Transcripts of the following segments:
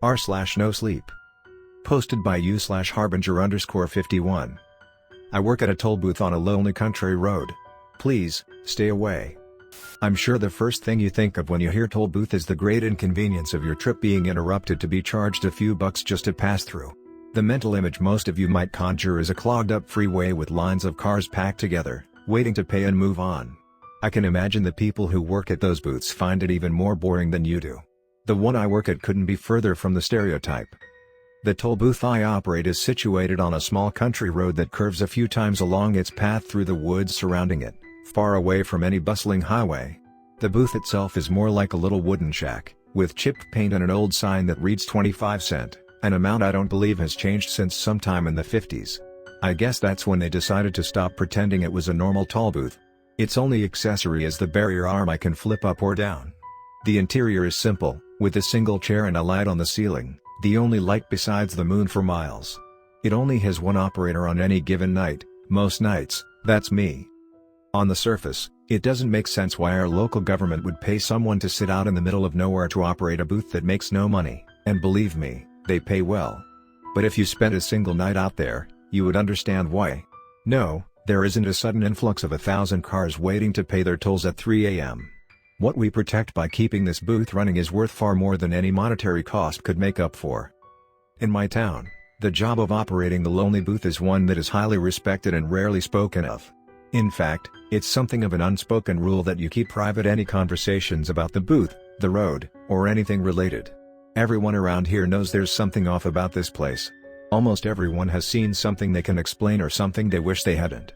r/NoSleep. Posted by u/harbinger_51. I work at a toll booth on a lonely country road. Please, stay away. I'm sure the first thing you think of when you hear toll booth is the great inconvenience of your trip being interrupted to be charged a few bucks just to pass through. The mental image most of you might conjure is a clogged up freeway with lines of cars packed together, waiting to pay and move on. I can imagine the people who work at those booths find it even more boring than you do. The one I work at couldn't be further from the stereotype. The toll booth I operate is situated on a small country road that curves a few times along its path through the woods surrounding it, far away from any bustling highway. The booth itself is more like a little wooden shack, with chipped paint and an old sign that reads 25 cents, an amount I don't believe has changed since sometime in the 50s. I guess that's when they decided to stop pretending it was a normal toll booth. Its only accessory is the barrier arm I can flip up or down. The interior is simple, with a single chair and a light on the ceiling, the only light besides the moon for miles. It only has one operator on any given night, most nights, that's me. On the surface, it doesn't make sense why our local government would pay someone to sit out in the middle of nowhere to operate a booth that makes no money, and believe me, they pay well. But if you spent a single night out there, you would understand why. No, there isn't a sudden influx of 1,000 cars waiting to pay their tolls at 3 a.m. What we protect by keeping this booth running is worth far more than any monetary cost could make up for. In my town, the job of operating the lonely booth is one that is highly respected and rarely spoken of. In fact, it's something of an unspoken rule that you keep private any conversations about the booth, the road, or anything related. Everyone around here knows there's something off about this place. Almost everyone has seen something they can explain or something they wish they hadn't.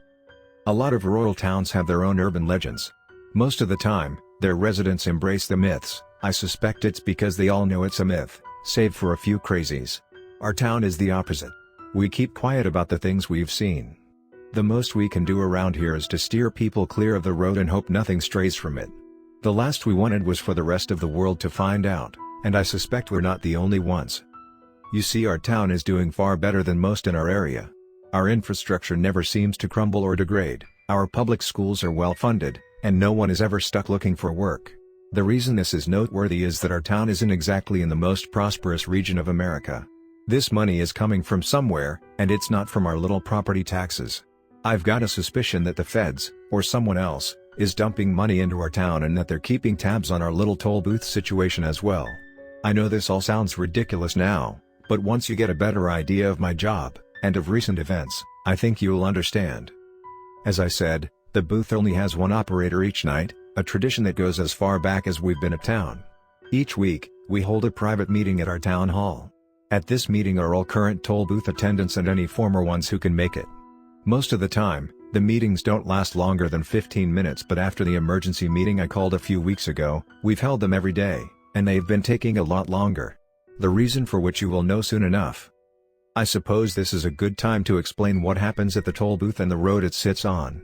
A lot of rural towns have their own urban legends. Most of the time, their residents embrace the myths. I suspect it's because they all know it's a myth, save for a few crazies. Our town is the opposite. We keep quiet about the things we've seen. The most we can do around here is to steer people clear of the road and hope nothing strays from it. The last we wanted was for the rest of the world to find out, and I suspect we're not the only ones. You see, our town is doing far better than most in our area. Our infrastructure never seems to crumble or degrade, our public schools are well funded, and no one is ever stuck looking for work. The reason this is noteworthy is that our town isn't exactly in the most prosperous region of America. This money is coming from somewhere, and it's not from our little property taxes. I've got a suspicion that the feds, or someone else, is dumping money into our town and that they're keeping tabs on our little toll booth situation as well. I know this all sounds ridiculous now, but once you get a better idea of my job, and of recent events, I think you'll understand. As I said, the booth only has one operator each night, a tradition that goes as far back as we've been at town. Each week, we hold a private meeting at our town hall. At this meeting are all current toll booth attendants and any former ones who can make it. Most of the time, the meetings don't last longer than 15 minutes, but after the emergency meeting I called a few weeks ago, we've held them every day, and they've been taking a lot longer. The reason for which you will know soon enough. I suppose this is a good time to explain what happens at the toll booth and the road it sits on.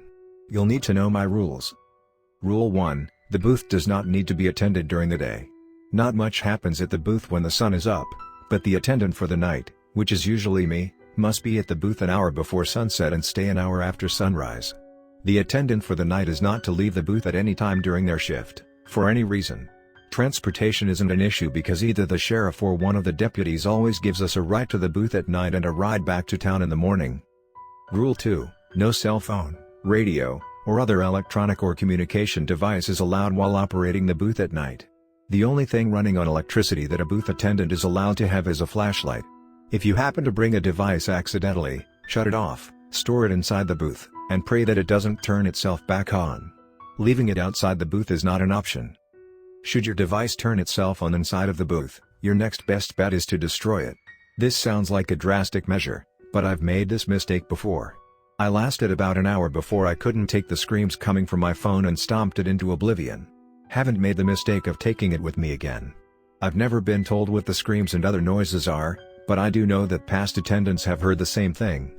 You'll need to know my rules. Rule 1, the booth does not need to be attended during the day. Not much happens at the booth when the sun is up, but the attendant for the night, which is usually me, must be at the booth an hour before sunset and stay an hour after sunrise. The attendant for the night is not to leave the booth at any time during their shift, for any reason. Transportation isn't an issue because either the sheriff or one of the deputies always gives us a ride to the booth at night and a ride back to town in the morning. Rule 2, no cell phone, radio, or other electronic or communication device is allowed while operating the booth at night. The only thing running on electricity that a booth attendant is allowed to have is a flashlight. If you happen to bring a device accidentally, shut it off, store it inside the booth, and pray that it doesn't turn itself back on. Leaving it outside the booth is not an option. Should your device turn itself on inside of the booth, your next best bet is to destroy it. This sounds like a drastic measure, but I've made this mistake before. I lasted about an hour before I couldn't take the screams coming from my phone and stomped it into oblivion. Haven't made the mistake of taking it with me again. I've never been told what the screams and other noises are, but I do know that past attendants have heard the same thing.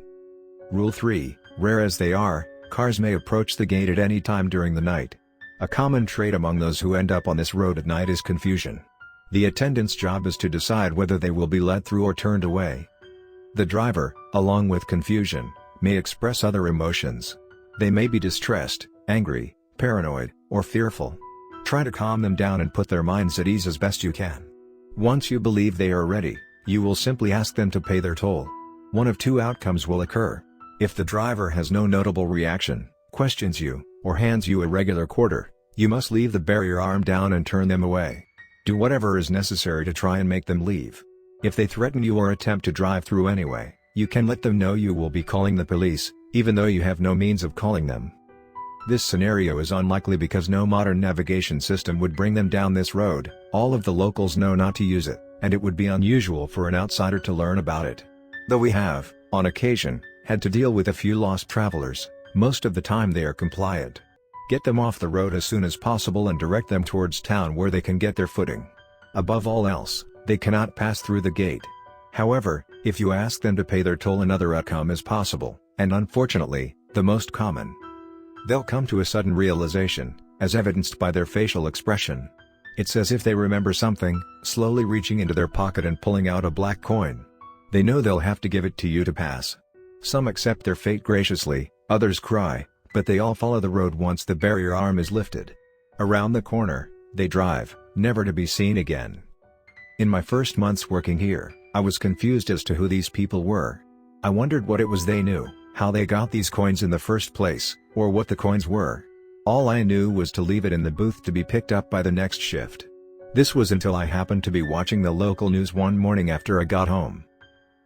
Rule 3, rare as they are, cars may approach the gate at any time during the night. A common trait among those who end up on this road at night is confusion. The attendant's job is to decide whether they will be let through or turned away. The driver, along with confusion, may express other emotions. They may be distressed, angry, paranoid, or fearful. Try to calm them down and put their minds at ease as best you can. Once you believe they are ready, you will simply ask them to pay their toll. One of two outcomes will occur. If the driver has no notable reaction, questions you, or hands you a regular quarter, you must leave the barrier arm down and turn them away. Do whatever is necessary to try and make them leave. If they threaten you or attempt to drive through anyway, you can let them know you will be calling the police, even though you have no means of calling them. This scenario is unlikely because no modern navigation system would bring them down this road. All of the locals know not to use it, and it would be unusual for an outsider to learn about it. Though we have, on occasion, had to deal with a few lost travelers, most of the time they are compliant. Get them off the road as soon as possible and direct them towards town where they can get their footing. Above all else, they cannot pass through the gate. However, if you ask them to pay their toll, another outcome is possible, and unfortunately, the most common. They'll come to a sudden realization, as evidenced by their facial expression. It's as if they remember something, slowly reaching into their pocket and pulling out a black coin. They know they'll have to give it to you to pass. Some accept their fate graciously, others cry, but they all follow the road once the barrier arm is lifted. Around the corner, they drive, never to be seen again. In my first months working here, I was confused as to who these people were. I wondered what it was they knew, how they got these coins in the first place, or what the coins were. All I knew was to leave it in the booth to be picked up by the next shift. This was until I happened to be watching the local news one morning after I got home.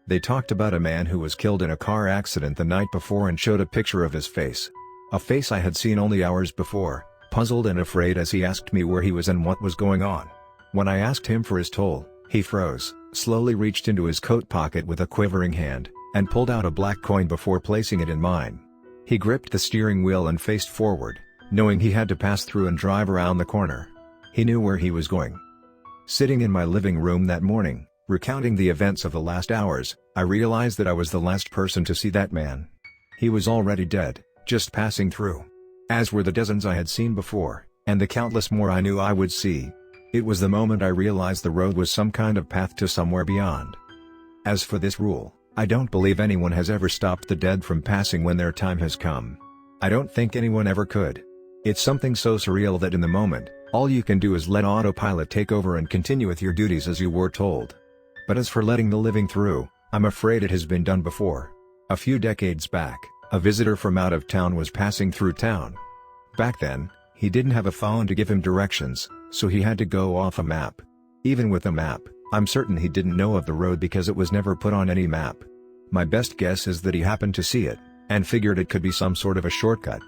They talked about a man who was killed in a car accident the night before and showed a picture of his face. A face I had seen only hours before, puzzled and afraid as he asked me where he was and what was going on. When I asked him for his toll, he froze, slowly reached into his coat pocket with a quivering hand, and pulled out a black coin before placing it in mine. He gripped the steering wheel and faced forward, knowing he had to pass through and drive around the corner. He knew where he was going. Sitting in my living room that morning, recounting the events of the last hours, I realized that I was the last person to see that man. He was already dead, just passing through. As were the dozens I had seen before, and the countless more I knew I would see. It was the moment I realized the road was some kind of path to somewhere beyond. As for this rule, I don't believe anyone has ever stopped the dead from passing when their time has come. I don't think anyone ever could. It's something so surreal that in the moment, all you can do is let autopilot take over and continue with your duties as you were told. But as for letting the living through, I'm afraid it has been done before. A few decades back, a visitor from out of town was passing through town. Back then, he didn't have a phone to give him directions, so he had to go off a map. Even with a map, I'm certain he didn't know of the road because it was never put on any map. My best guess is that he happened to see it, and figured it could be some sort of a shortcut.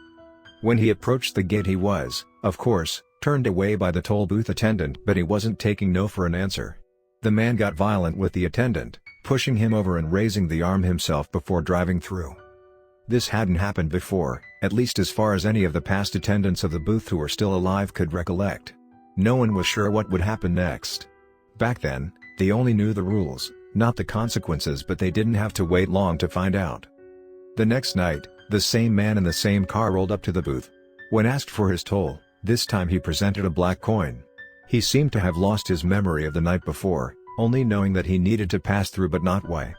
When he approached the gate he was, of course, turned away by the toll booth attendant, but he wasn't taking no for an answer. The man got violent with the attendant, pushing him over and raising the arm himself before driving through. This hadn't happened before, at least as far as any of the past attendants of the booth who were still alive could recollect. No one was sure what would happen next. Back then, they only knew the rules, not the consequences, but they didn't have to wait long to find out. The next night, the same man in the same car rolled up to the booth. When asked for his toll, this time he presented a black coin. He seemed to have lost his memory of the night before, only knowing that he needed to pass through but not why.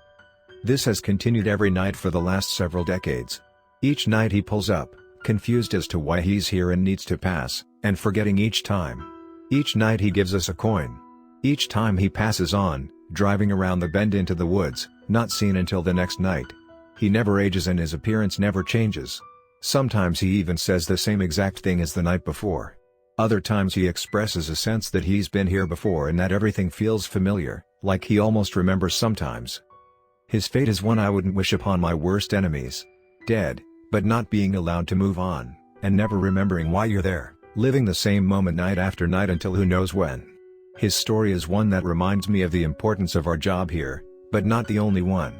This has continued every night for the last several decades. Each night he pulls up, confused as to why he's here and needs to pass, and forgetting each time. Each night he gives us a coin. Each time he passes on, driving around the bend into the woods, not seen until the next night. He never ages and his appearance never changes. Sometimes he even says the same exact thing as the night before. Other times he expresses a sense that he's been here before and that everything feels familiar, like he almost remembers sometimes. His fate is one I wouldn't wish upon my worst enemies. Dead, but not being allowed to move on, and never remembering why you're there, living the same moment night after night until who knows when. His story is one that reminds me of the importance of our job here, but not the only one.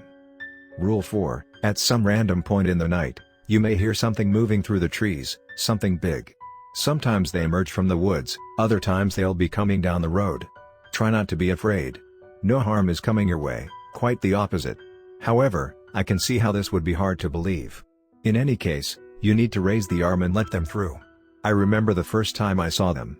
Rule 4, at some random point in the night, you may hear something moving through the trees, something big. Sometimes they emerge from the woods, other times they'll be coming down the road. Try not to be afraid. No harm is coming your way, quite the opposite. However, I can see how this would be hard to believe. In any case, you need to raise the arm and let them through. I remember the first time I saw them.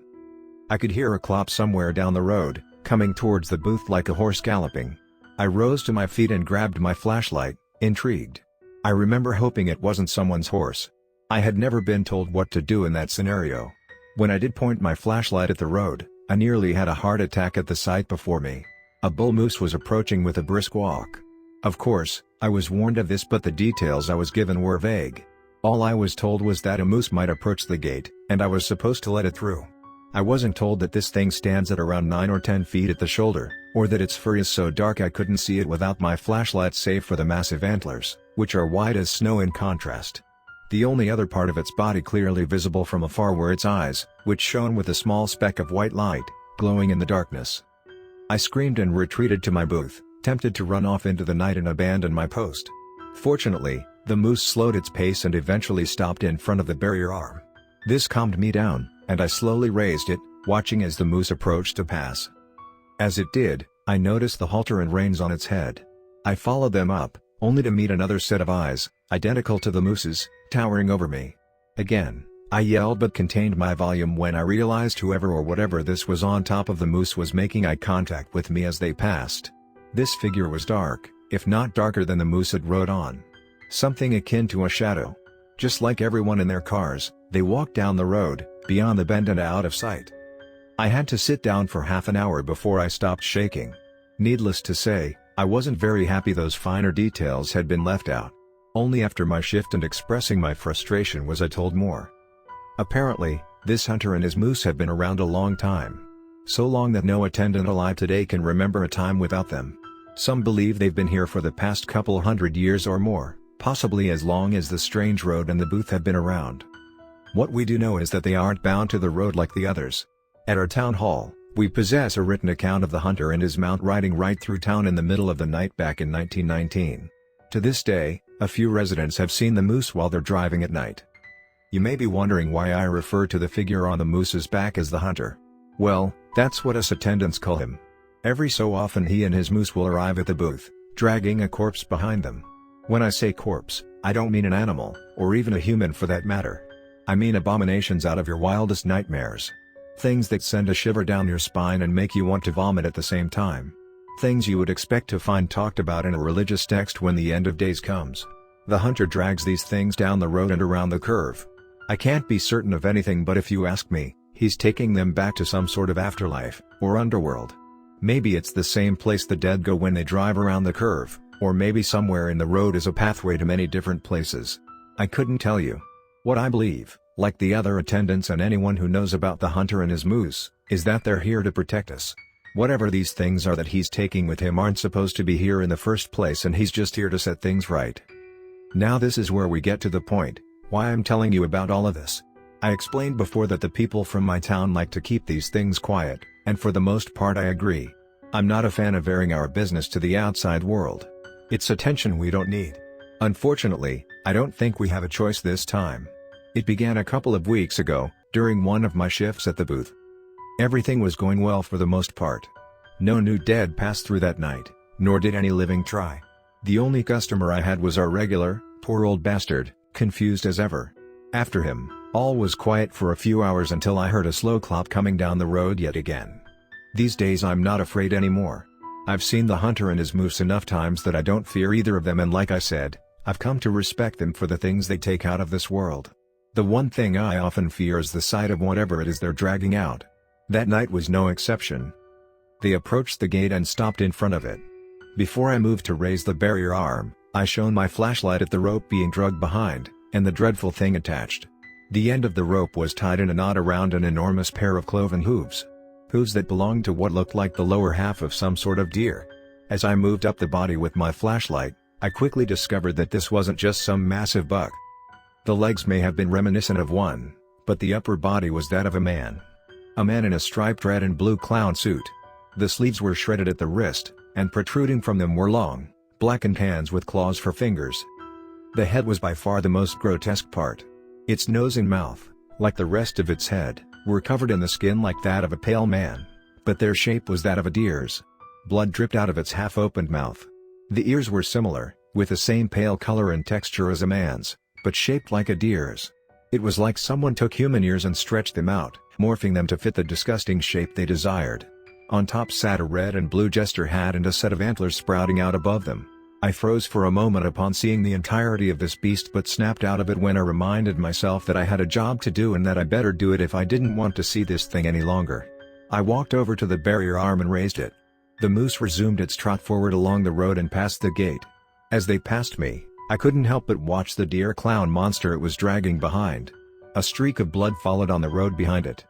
I could hear a clop somewhere down the road, coming towards the booth like a horse galloping. I rose to my feet and grabbed my flashlight, intrigued. I remember hoping it wasn't someone's horse. I had never been told what to do in that scenario. When I did point my flashlight at the road, I nearly had a heart attack at the sight before me. A bull moose was approaching with a brisk walk. Of course, I was warned of this, but the details I was given were vague. All I was told was that a moose might approach the gate, and I was supposed to let it through. I wasn't told that this thing stands at around 9 or 10 feet at the shoulder, or that its fur is so dark I couldn't see it without my flashlight, save for the massive antlers, which are white as snow in contrast. The only other part of its body clearly visible from afar were its eyes, which shone with a small speck of white light, glowing in the darkness. I screamed and retreated to my booth, tempted to run off into the night and abandon my post. Fortunately, the moose slowed its pace and eventually stopped in front of the barrier arm. This calmed me down, and I slowly raised it, watching as the moose approached to pass. As it did, I noticed the halter and reins on its head. I followed them up, only to meet another set of eyes, identical to the moose's, towering over me. Again, I yelled but contained my volume when I realized whoever or whatever this was on top of the moose was making eye contact with me as they passed. This figure was dark, if not darker than the moose it rode on. Something akin to a shadow. Just like everyone in their cars, they walked down the road, beyond the bend and out of sight. I had to sit down for half an hour before I stopped shaking. Needless to say, I wasn't very happy those finer details had been left out. Only after my shift and expressing my frustration was I told more. Apparently, this hunter and his moose have been around a long time. So long that no attendant alive today can remember a time without them. Some believe they've been here for the past couple hundred years or more, possibly as long as the strange road and the booth have been around. What we do know is that they aren't bound to the road like the others. At our town hall, we possess a written account of the hunter and his mount riding right through town in the middle of the night back in 1919. To this day, a few residents have seen the moose while they're driving at night. You may be wondering why I refer to the figure on the moose's back as the hunter. Well, that's what us attendants call him. Every so often he and his moose will arrive at the booth, dragging a corpse behind them. When I say corpse, I don't mean an animal, or even a human for that matter. I mean abominations out of your wildest nightmares. Things that send a shiver down your spine and make you want to vomit at the same time. Things you would expect to find talked about in a religious text when the end of days comes. The hunter drags these things down the road and around the curve. I can't be certain of anything, but if you ask me, he's taking them back to some sort of afterlife, or underworld. Maybe it's the same place the dead go when they drive around the curve, or maybe somewhere in the road is a pathway to many different places. I couldn't tell you. What I believe, like the other attendants and anyone who knows about the hunter and his moose, is that they're here to protect us. Whatever these things are that he's taking with him aren't supposed to be here in the first place, and he's just here to set things right. Now this is where we get to the point, why I'm telling you about all of this. I explained before that the people from my town like to keep these things quiet, and for the most part I agree. I'm not a fan of airing our business to the outside world. It's attention we don't need. Unfortunately, I don't think we have a choice this time. It began a couple of weeks ago, during one of my shifts at the booth. Everything was going well for the most part. No new dead passed through that night, nor did any living try. The only customer I had was our regular, poor old bastard, confused as ever. After him, all was quiet for a few hours until I heard a slow clop coming down the road yet again. These days I'm not afraid anymore. I've seen the hunter and his moose enough times that I don't fear either of them, and like I said, I've come to respect them for the things they take out of this world. The one thing I often fear is the sight of whatever it is they're dragging out. That night was no exception. They approached the gate and stopped in front of it. Before I moved to raise the barrier arm, I shone my flashlight at the rope being dragged behind, and the dreadful thing attached. The end of the rope was tied in a knot around an enormous pair of cloven hooves. Hooves that belonged to what looked like the lower half of some sort of deer. As I moved up the body with my flashlight, I quickly discovered that this wasn't just some massive buck. The legs may have been reminiscent of one, but the upper body was that of a man. A man in a striped red and blue clown suit. The sleeves were shredded at the wrist, and protruding from them were long, blackened hands with claws for fingers. The head was by far the most grotesque part. Its nose and mouth, like the rest of its head, were covered in the skin like that of a pale man, but their shape was that of a deer's. Blood dripped out of its half-opened mouth. The ears were similar, with the same pale color and texture as a man's, but shaped like a deer's. It was like someone took human ears and stretched them out, morphing them to fit the disgusting shape they desired. On top sat a red and blue jester hat and a set of antlers sprouting out above them. I froze for a moment upon seeing the entirety of this beast, but snapped out of it when I reminded myself that I had a job to do and that I better do it if I didn't want to see this thing any longer. I walked over to the barrier arm and raised it. The moose resumed its trot forward along the road and past the gate. As they passed me, I couldn't help but watch the deer clown monster it was dragging behind. A streak of blood followed on the road behind it.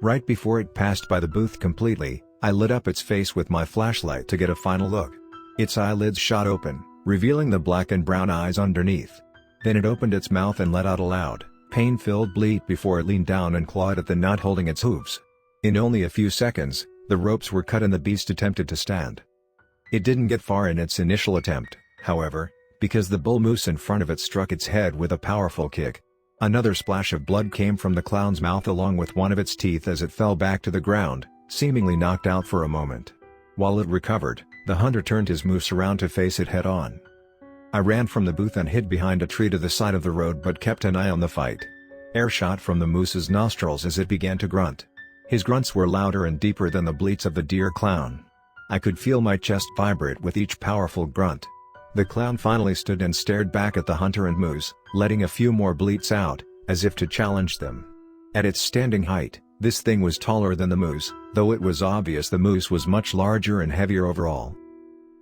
Right before it passed by the booth completely, I lit up its face with my flashlight to get a final look. Its eyelids shot open, revealing the black and brown eyes underneath. Then it opened its mouth and let out a loud, pain-filled bleat before it leaned down and clawed at the knot holding its hooves. In only a few seconds, the ropes were cut and the beast attempted to stand. It didn't get far in its initial attempt, however, because the bull moose in front of it struck its head with a powerful kick. Another splash of blood came from the clown's mouth along with one of its teeth as it fell back to the ground, seemingly knocked out for a moment. While it recovered, the hunter turned his moose around to face it head-on. I ran from the booth and hid behind a tree to the side of the road but kept an eye on the fight. Air shot from the moose's nostrils as it began to grunt. His grunts were louder and deeper than the bleats of the deer clown. I could feel my chest vibrate with each powerful grunt. The clown finally stood and stared back at the hunter and moose, letting a few more bleats out, as if to challenge them. At its standing height, this thing was taller than the moose, though it was obvious the moose was much larger and heavier overall.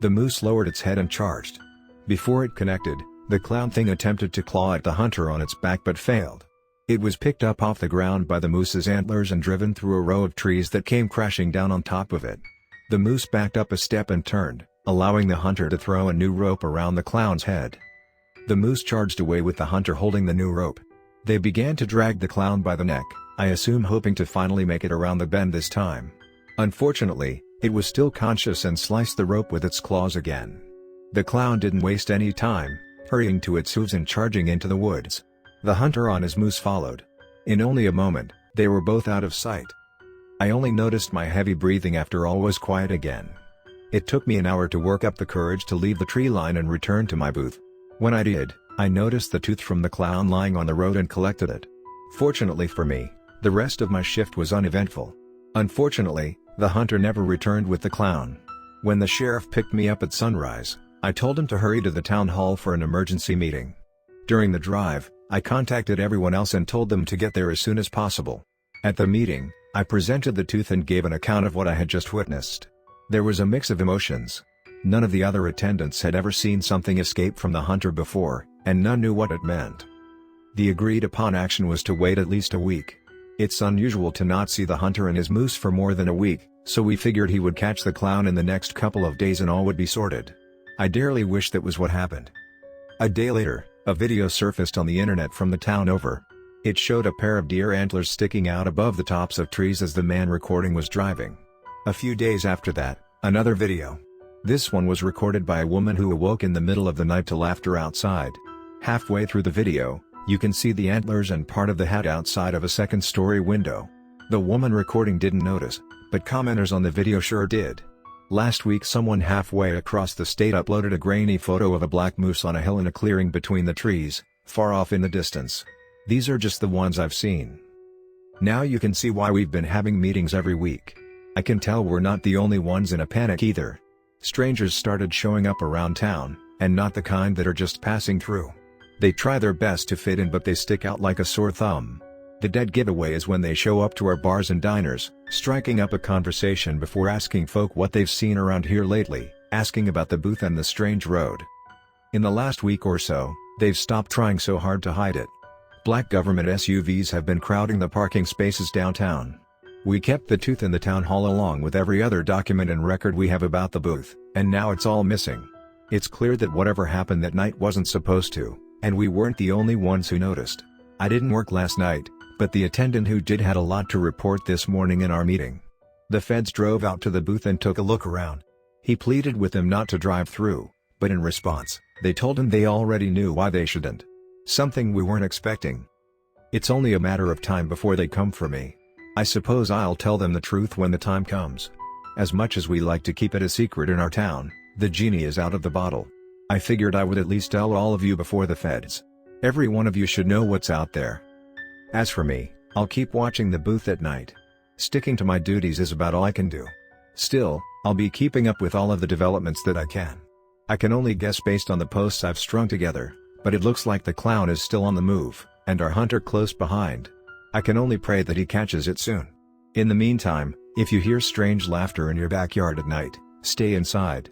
The moose lowered its head and charged. Before it connected, the clown thing attempted to claw at the hunter on its back but failed. It was picked up off the ground by the moose's antlers and driven through a row of trees that came crashing down on top of it. The moose backed up a step and turned, allowing the hunter to throw a new rope around the clown's head. The moose charged away with the hunter holding the new rope. They began to drag the clown by the neck, I assume hoping to finally make it around the bend this time. Unfortunately, it was still conscious and sliced the rope with its claws again. The clown didn't waste any time, hurrying to its hooves and charging into the woods. The hunter on his moose followed. In only a moment, they were both out of sight. I only noticed my heavy breathing after all was quiet again. It took me an hour to work up the courage to leave the tree line and return to my booth. When I did, I noticed the tooth from the clown lying on the road and collected it. Fortunately for me, the rest of my shift was uneventful. Unfortunately, the hunter never returned with the clown. When the sheriff picked me up at sunrise, I told him to hurry to the town hall for an emergency meeting. During the drive, I contacted everyone else and told them to get there as soon as possible. At the meeting, I presented the tooth and gave an account of what I had just witnessed. There was a mix of emotions. None of the other attendants had ever seen something escape from the hunter before, and none knew what it meant. The agreed-upon action was to wait at least a week. It's unusual to not see the hunter and his moose for more than a week, so we figured he would catch the clown in the next couple of days and all would be sorted. I dearly wish that was what happened. A day later, a video surfaced on the internet from the town over. It showed a pair of deer antlers sticking out above the tops of trees as the man recording was driving. A few days after that, another video. This one was recorded by a woman who awoke in the middle of the night to laughter outside. Halfway through the video, you can see the antlers and part of the hat outside of a second-story window. The woman recording didn't notice, but commenters on the video sure did. Last week someone halfway across the state uploaded a grainy photo of a black moose on a hill in a clearing between the trees, far off in the distance. These are just the ones I've seen. Now you can see why we've been having meetings every week. I can tell we're not the only ones in a panic either. Strangers started showing up around town, and not the kind that are just passing through. They try their best to fit in but they stick out like a sore thumb. The dead giveaway is when they show up to our bars and diners, striking up a conversation before asking folk what they've seen around here lately, asking about the booth and the strange road. In the last week or so, they've stopped trying so hard to hide it. Black government SUVs have been crowding the parking spaces downtown. We kept the tooth in the town hall along with every other document and record we have about the booth, and now it's all missing. It's clear that whatever happened that night wasn't supposed to, and we weren't the only ones who noticed. I didn't work last night, but the attendant who did had a lot to report this morning in our meeting. The feds drove out to the booth and took a look around. He pleaded with them not to drive through, but in response, they told him they already knew why they shouldn't. Something we weren't expecting. It's only a matter of time before they come for me. I suppose I'll tell them the truth when the time comes. As much as we like to keep it a secret in our town, the genie is out of the bottle. I figured I would at least tell all of you before the feds. Every one of you should know what's out there. As for me, I'll keep watching the booth at night. Sticking to my duties is about all I can do. Still, I'll be keeping up with all of the developments that I can. I can only guess based on the posts I've strung together, but it looks like the clown is still on the move, and our hunter close behind. I can only pray that he catches it soon. In the meantime, If you hear strange laughter in your backyard at night, stay inside.